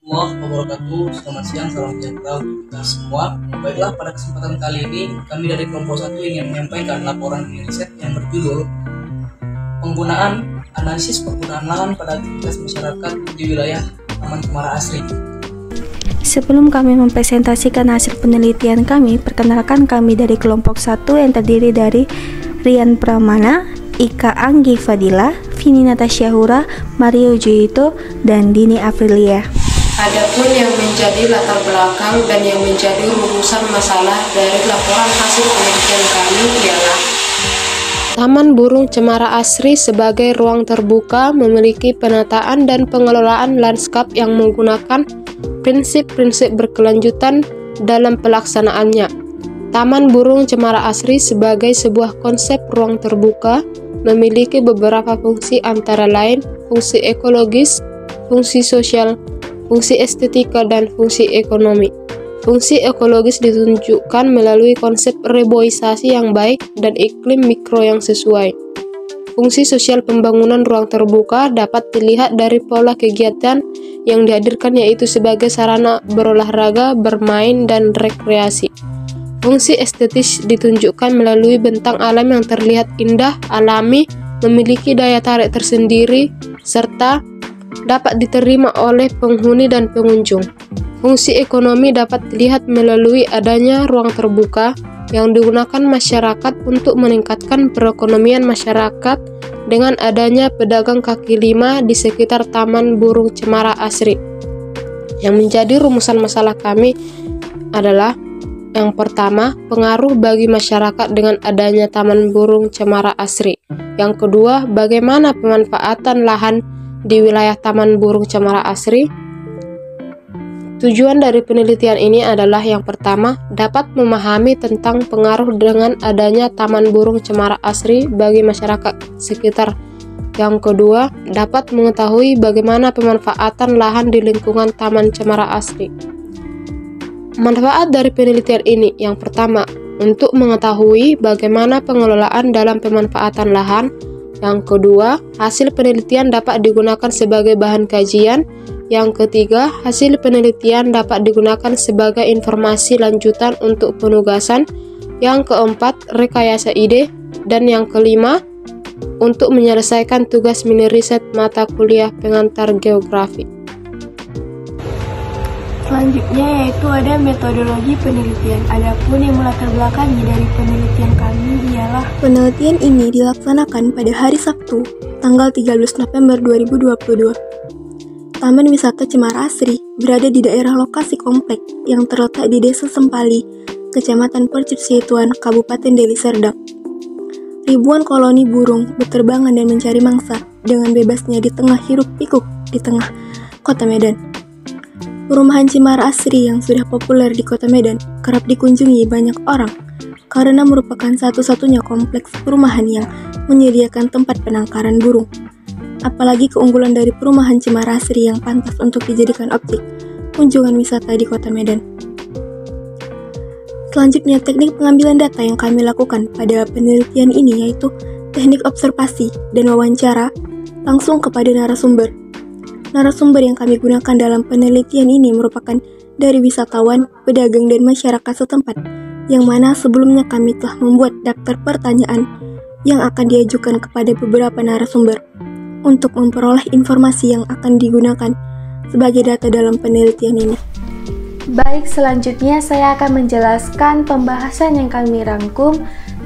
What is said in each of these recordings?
warahmatullahi wabarakatuh. Selamat siang, salam sejahtera untuk kita semua. Baiklah, pada kesempatan kali ini kami dari kelompok 1 ingin menyampaikan laporan riset yang berjudul penggunaan analisis penggunaan lahan pada aktivitas masyarakat di wilayah Taman Cemara Asri. Sebelum kami mempresentasikan hasil penelitian kami, perkenalkan kami dari kelompok 1 yang terdiri dari Rian Pramana, Ika Anggi Fadila, Vini Natasha Hura, Mario Juyito, dan Dini Aprilia. Adapun yang menjadi latar belakang dan yang menjadi rumusan masalah dari laporan hasil penelitian kami ialah Taman Burung Cemara Asri sebagai ruang terbuka memiliki penataan dan pengelolaan lanskap yang menggunakan prinsip-prinsip berkelanjutan dalam pelaksanaannya. Taman Burung Cemara Asri sebagai sebuah konsep ruang terbuka memiliki beberapa fungsi antara lain fungsi ekologis, fungsi sosial, fungsi estetika, dan fungsi ekonomi. Fungsi ekologis ditunjukkan melalui konsep reboisasi yang baik dan iklim mikro yang sesuai. Fungsi sosial pembangunan ruang terbuka dapat dilihat dari pola kegiatan yang dihadirkan, yaitu sebagai sarana berolahraga, bermain, dan rekreasi. Fungsi estetis ditunjukkan melalui bentang alam yang terlihat indah, alami, memiliki daya tarik tersendiri, serta dapat diterima oleh penghuni dan pengunjung. Fungsi ekonomi dapat dilihat melalui adanya ruang terbuka yang digunakan masyarakat untuk meningkatkan perekonomian masyarakat dengan adanya pedagang kaki lima di sekitar Taman Burung Cemara Asri. Yang menjadi rumusan masalah kami adalah yang pertama, pengaruh bagi masyarakat dengan adanya Taman Burung Cemara Asri. Yang kedua, bagaimana pemanfaatan lahan di wilayah Taman Burung Cemara Asri. Tujuan dari penelitian ini adalah yang pertama, dapat memahami tentang pengaruh dengan adanya Taman Burung Cemara Asri bagi masyarakat sekitar. Yang kedua, dapat mengetahui bagaimana pemanfaatan lahan di lingkungan Taman Cemara Asri. Manfaat dari penelitian ini yang pertama, untuk mengetahui bagaimana pengelolaan dalam pemanfaatan lahan. Yang kedua, hasil penelitian dapat digunakan sebagai bahan kajian. Yang ketiga, hasil penelitian dapat digunakan sebagai informasi lanjutan untuk penugasan. Yang keempat, rekayasa ide. Dan yang kelima, untuk menyelesaikan tugas mini riset mata kuliah pengantar geografi. Selanjutnya yaitu ada metodologi penelitian. Adapun yang melatar belakangi dari penelitian kami ialah penelitian ini dilaksanakan pada hari Sabtu, tanggal 13 November 2022. Taman Wisata Cemara Asri berada di daerah lokasi komplek yang terletak di Desa Sempali, Kecamatan Percip Situan, Kabupaten Deli Serdang. Ribuan koloni burung berterbangan dan mencari mangsa dengan bebasnya di tengah hiruk pikuk di tengah kota Medan. Perumahan Cemara Asri yang sudah populer di kota Medan kerap dikunjungi banyak orang karena merupakan satu-satunya kompleks perumahan yang menyediakan tempat penangkaran burung. Apalagi keunggulan dari perumahan Cemara Asri yang pantas untuk dijadikan objek kunjungan wisata di kota Medan. Selanjutnya, teknik pengambilan data yang kami lakukan pada penelitian ini yaitu teknik observasi dan wawancara langsung kepada narasumber. Narasumber yang kami gunakan dalam penelitian ini merupakan dari wisatawan, pedagang, dan masyarakat setempat, yang mana sebelumnya kami telah membuat daftar pertanyaan yang akan diajukan kepada beberapa narasumber untuk memperoleh informasi yang akan digunakan sebagai data dalam penelitian ini. Baik, selanjutnya saya akan menjelaskan pembahasan yang kami rangkum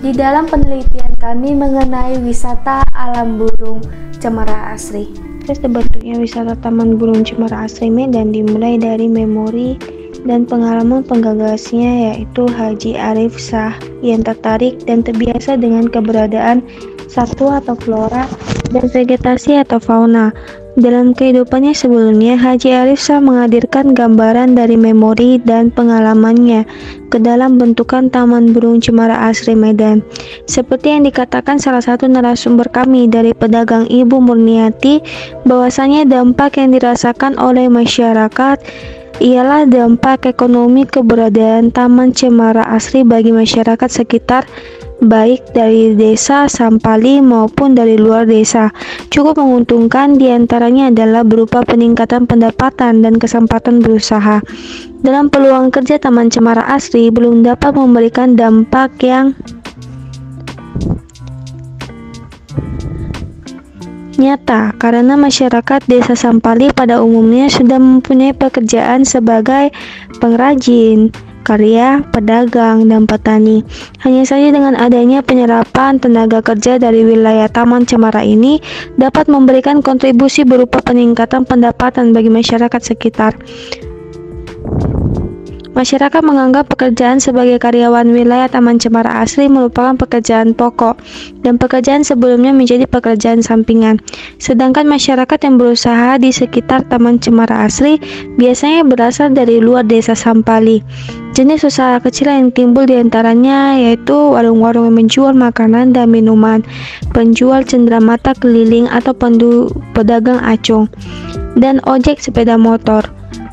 di dalam penelitian kami mengenai wisata alam burung Cemara Asri. Terbentuknya wisata Taman Burung Cemara Asri Medan dimulai dari memori dan pengalaman penggagasnya, yaitu Haji Arif Shah yang tertarik dan terbiasa dengan keberadaan satwa atau flora dan vegetasi atau fauna. Dalam kehidupannya sebelumnya, Haji Arif Shah menghadirkan gambaran dari memori dan pengalamannya ke dalam bentukan Taman Burung Cemara Asri Medan. Seperti yang dikatakan salah satu narasumber kami dari pedagang Ibu Murniati, bahwasanya dampak yang dirasakan oleh masyarakat ialah dampak ekonomi keberadaan Taman Cemara Asri bagi masyarakat sekitar baik dari desa Sampali maupun dari luar desa. Cukup menguntungkan, diantaranya adalah berupa peningkatan pendapatan dan kesempatan berusaha. Dalam peluang kerja, Taman Cemara Asri belum dapat memberikan dampak yang nyata karena masyarakat desa Sampali pada umumnya sudah mempunyai pekerjaan sebagai pengrajin, karya, pedagang, dan petani. Hanya saja dengan adanya penyerapan tenaga kerja dari wilayah Taman Cemara ini dapat memberikan kontribusi berupa peningkatan pendapatan bagi masyarakat sekitar. Masyarakat menganggap pekerjaan sebagai karyawan wilayah Taman Cemara Asri merupakan pekerjaan pokok dan pekerjaan sebelumnya menjadi pekerjaan sampingan. Sedangkan masyarakat yang berusaha di sekitar Taman Cemara Asri biasanya berasal dari luar desa Sampali. Jenis usaha kecil yang timbul diantaranya yaitu warung-warung yang menjual makanan dan minuman, penjual cenderamata keliling atau pedagang acung, dan ojek sepeda motor.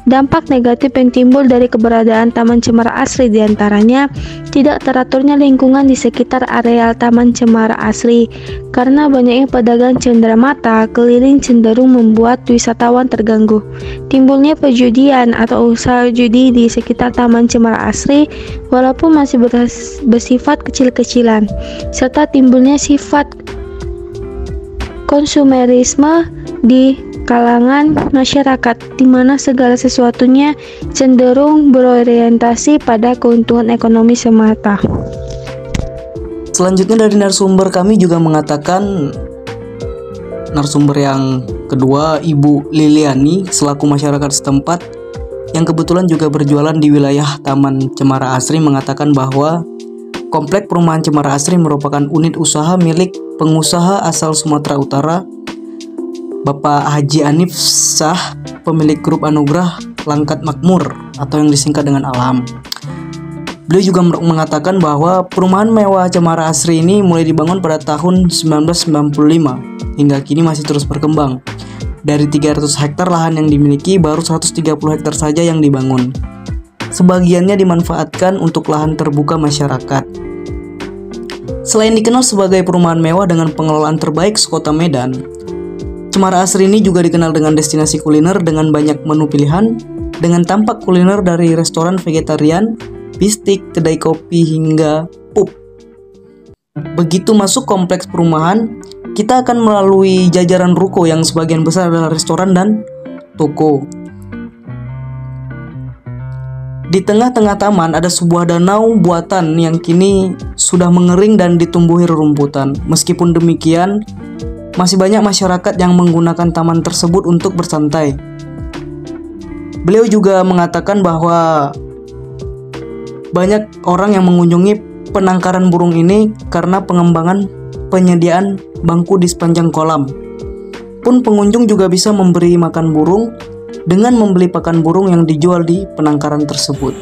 Dampak negatif yang timbul dari keberadaan Taman Cemara Asri diantaranya tidak teraturnya lingkungan di sekitar areal Taman Cemara Asri. Karena banyaknya pedagang cenderamata keliling cenderung membuat wisatawan terganggu. Timbulnya perjudian atau usaha judi di sekitar Taman Cemara Asri walaupun masih bersifat kecil-kecilan, serta timbulnya sifat konsumerisme di kalangan masyarakat, di mana segala sesuatunya cenderung berorientasi pada keuntungan ekonomi semata. Selanjutnya dari narasumber kami juga mengatakan, narasumber yang kedua Ibu Liliani selaku masyarakat setempat yang kebetulan juga berjualan di wilayah Taman Cemara Asri mengatakan bahwa Komplek Perumahan Cemara Asri merupakan unit usaha milik pengusaha asal Sumatera Utara, Bapak Haji Anif Sah, pemilik grup Anugrah Langkat Makmur atau yang disingkat dengan Alam. Beliau juga mengatakan bahwa perumahan mewah Cemara Asri ini mulai dibangun pada tahun 1995 hingga kini masih terus berkembang. Dari 300 hektar lahan yang dimiliki, baru 130 hektar saja yang dibangun. Sebagiannya dimanfaatkan untuk lahan terbuka masyarakat. Selain dikenal sebagai perumahan mewah dengan pengelolaan terbaik sekota Medan, Cemara Asri ini juga dikenal dengan destinasi kuliner dengan banyak menu pilihan, dengan tampak kuliner dari restoran vegetarian, bistik, kedai kopi, hingga pub. Begitu masuk kompleks perumahan, kita akan melalui jajaran ruko yang sebagian besar adalah restoran dan toko. Di tengah-tengah taman ada sebuah danau buatan yang kini sudah mengering dan ditumbuhi rerumputan. Meskipun demikian, masih banyak masyarakat yang menggunakan taman tersebut untuk bersantai. Beliau juga mengatakan bahwa banyak orang yang mengunjungi penangkaran burung ini karena pengembangan penyediaan bangku di sepanjang kolam. Pun pengunjung juga bisa memberi makan burung dengan membeli pakan burung yang dijual di penangkaran tersebut.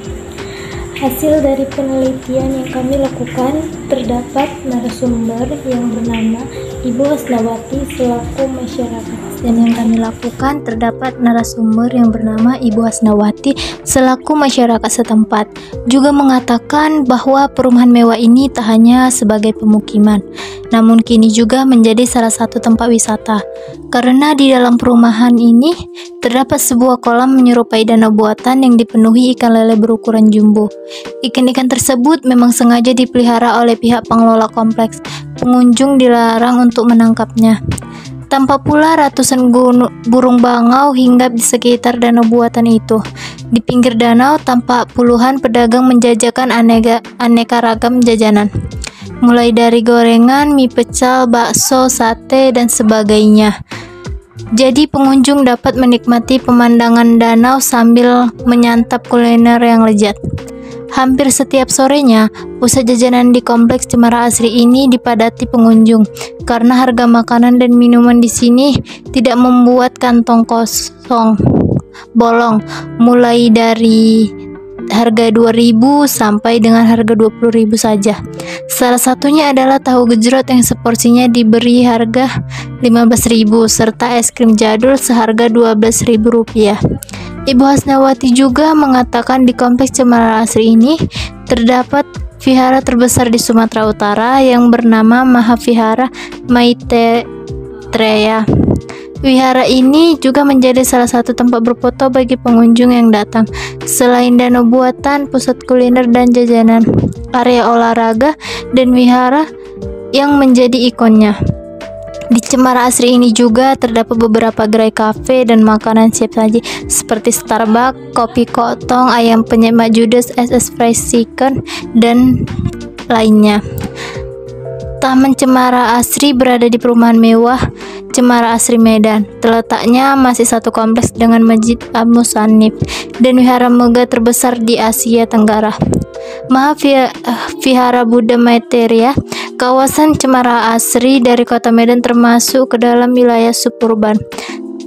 Hasil dari penelitian yang kami lakukan, terdapat narasumber yang bernama Ibu Hasnawati selaku masyarakat. Dan yang kami lakukan, terdapat narasumber yang bernama Ibu Hasnawati selaku masyarakat setempat. Juga mengatakan bahwa perumahan mewah ini tak hanya sebagai pemukiman, namun kini juga menjadi salah satu tempat wisata. Karena di dalam perumahan ini terdapat sebuah kolam menyerupai danau buatan yang dipenuhi ikan lele berukuran jumbo. Ikan-ikan tersebut memang sengaja dipelihara oleh pihak pengelola kompleks. Pengunjung dilarang untuk menangkapnya. Tampak pula ratusan burung bangau hinggap di sekitar danau buatan itu. Di pinggir danau tampak puluhan pedagang menjajakan aneka ragam jajanan, mulai dari gorengan, mie pecel, bakso, sate, dan sebagainya. Jadi pengunjung dapat menikmati pemandangan danau sambil menyantap kuliner yang lezat. Hampir setiap sorenya, pusat jajanan di kompleks Cemara Asri ini dipadati pengunjung karena harga makanan dan minuman di sini tidak membuat kantong kosong bolong, mulai dari harga 2.000 sampai dengan harga 20.000 saja. Salah satunya adalah tahu gejrot yang seporsinya diberi harga 15.000 serta es krim jadul seharga Rp12.000. Ibu Hasnawati juga mengatakan di kompleks Cemara Asri ini terdapat vihara terbesar di Sumatera Utara yang bernama Mahavihara Maitreya. Wihara ini juga menjadi salah satu tempat berfoto bagi pengunjung yang datang. Selain danau buatan, pusat kuliner dan jajanan, area olahraga, dan wihara yang menjadi ikonnya. Di Cemara Asri ini juga terdapat beberapa gerai kafe dan makanan siap saji seperti Starbucks, kopi kotong, ayam penyet Mak Judes, SS Fried Chicken, dan lainnya. Taman Cemara Asri berada di perumahan mewah Cemara Asri Medan. Terletaknya masih satu kompleks dengan Masjid Al-Musannif dan wihara megah terbesar di Asia Tenggara. Mahavihara Buddha Maitreya. Kawasan Cemara Asri dari Kota Medan termasuk ke dalam wilayah suburban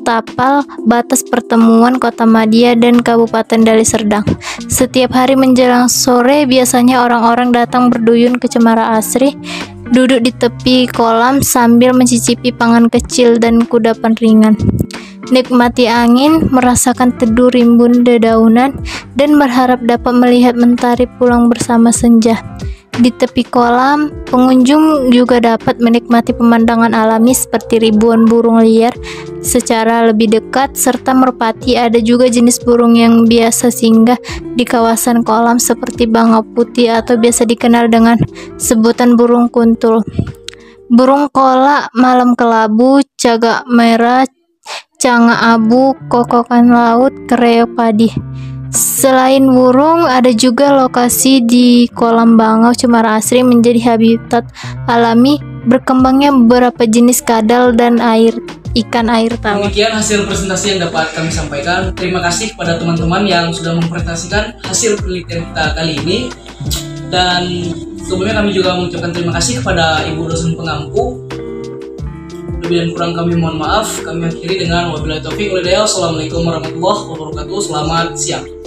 tapal batas pertemuan Kota Madia dan Kabupaten Deli Serdang. Setiap hari menjelang sore biasanya orang-orang datang berduyun ke Cemara Asri, duduk di tepi kolam sambil mencicipi pangan kecil dan kudapan ringan, nikmati angin, merasakan teduh rimbun dedaunan, dan berharap dapat melihat mentari pulang bersama senja. Di tepi kolam, pengunjung juga dapat menikmati pemandangan alami seperti ribuan burung liar secara lebih dekat, serta merpati. Ada juga jenis burung yang biasa singgah di kawasan kolam seperti bangau putih atau biasa dikenal dengan sebutan burung kuntul, burung kolak, malam kelabu, cagak merah, canga abu, kokokan laut, kereok padi. Selain burung, ada juga lokasi di kolam bangau Cemara Asri menjadi habitat alami berkembangnya beberapa jenis kadal dan ikan air tawar. Demikian hasil presentasi yang dapat kami sampaikan. Terima kasih kepada teman-teman yang sudah mempresentasikan hasil penelitian kita kali ini. Dan sebelumnya kami juga mengucapkan terima kasih kepada Ibu dosen pengampu. Lebih dan kurang kami mohon maaf. Kami akhiri dengan wabillahi taufiq wal hidayah. Assalamualaikum warahmatullahi wabarakatuh. Selamat siang.